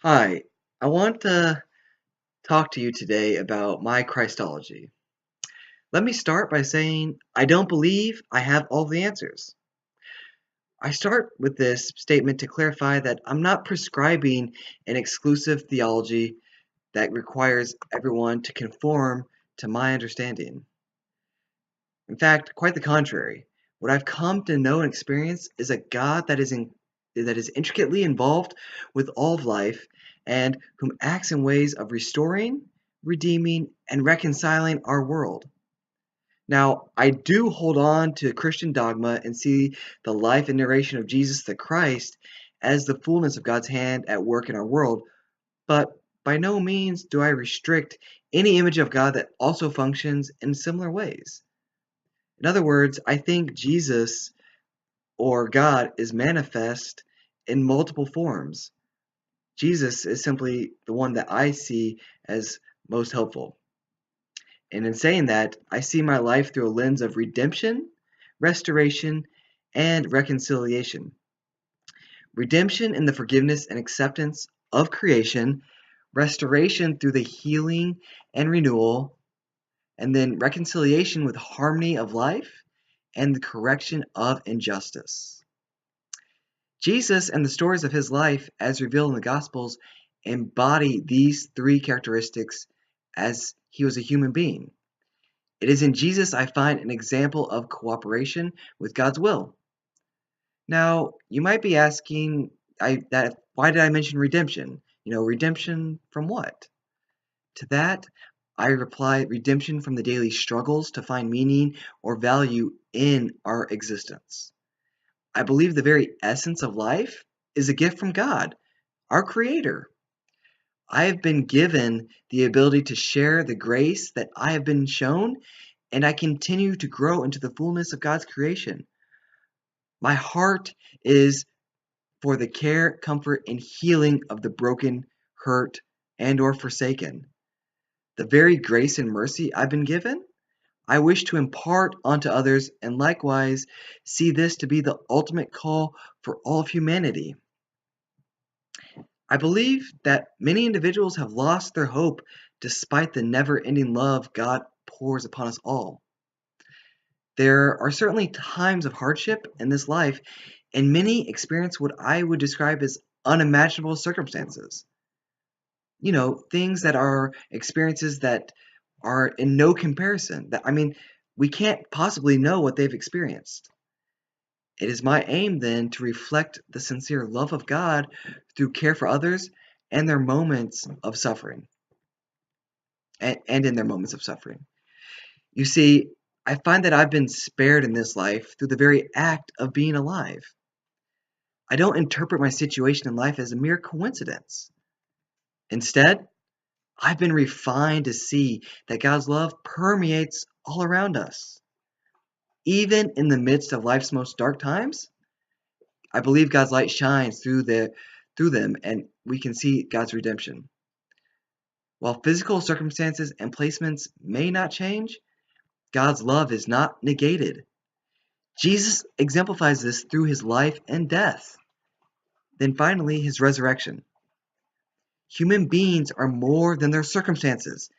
Hi, I want to talk to you today about my Christology. Let me start by saying I don't believe I have all the answers. I start with this statement to clarify that I'm not prescribing an exclusive theology that requires everyone to conform to my understanding. In fact, quite the contrary. What I've come to know and experience is a God that is intricately involved with all of life and whom acts in ways of restoring, redeeming, and reconciling our world. Now, I do hold on to Christian dogma and see the life and narration of Jesus the Christ as the fullness of God's hand at work in our world, but by no means do I restrict any image of God that also functions in similar ways. In other words, I think Jesus or God is manifest in multiple forms. Jesus is simply the one that I see as most helpful. And in saying that, I see my life through a lens of redemption, restoration, and reconciliation. Redemption in the forgiveness and acceptance of creation, restoration through the healing and renewal, and then reconciliation with harmony of life and the correction of injustice. Jesus and the stories of his life, as revealed in the Gospels, embody these three characteristics as he was a human being. It is in Jesus I find an example of cooperation with God's will. Now, you might be asking, why did I mention redemption? Redemption from what? To that, I reply redemption from the daily struggles to find meaning or value in our existence. I believe the very essence of life is a gift from God, our Creator. I have been given the ability to share the grace that I have been shown, and I continue to grow into the fullness of God's creation. My heart is for the care, comfort, and healing of the broken, hurt, and or forsaken. The very grace and mercy I've been given, I wish to impart onto others and likewise see this to be the ultimate call for all of humanity. I believe that many individuals have lost their hope despite the never-ending love God pours upon us all. There are certainly times of hardship in this life, and many experience what I would describe as unimaginable circumstances. Things that are experiences that are in no comparison. We can't possibly know what they've experienced. It is my aim then to reflect the sincere love of God through care for others and their moments of suffering, and in their moments of suffering. You see, I find that I've been spared in this life through the very act of being alive. I don't interpret my situation in life as a mere coincidence. Instead, I've been refined to see that God's love permeates all around us. Even in the midst of life's most dark times, I believe God's light shines through them and we can see God's redemption. While physical circumstances and placements may not change, God's love is not negated. Jesus exemplifies this through his life and death. Then finally, his resurrection. Human beings are more than their circumstances.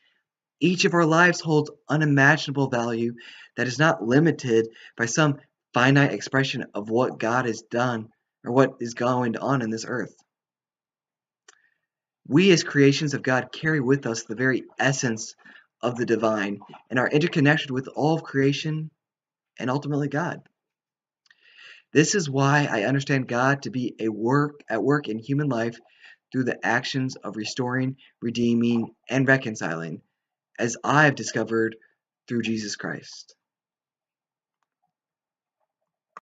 Each of our lives holds unimaginable value that is not limited by some finite expression of what God has done or what is going on in this earth. We as creations of God carry with us the very essence of the divine and are interconnected with all of creation and ultimately God. This is why I understand God to be at work in human life through the actions of restoring, redeeming, and reconciling, as I've discovered through Jesus Christ.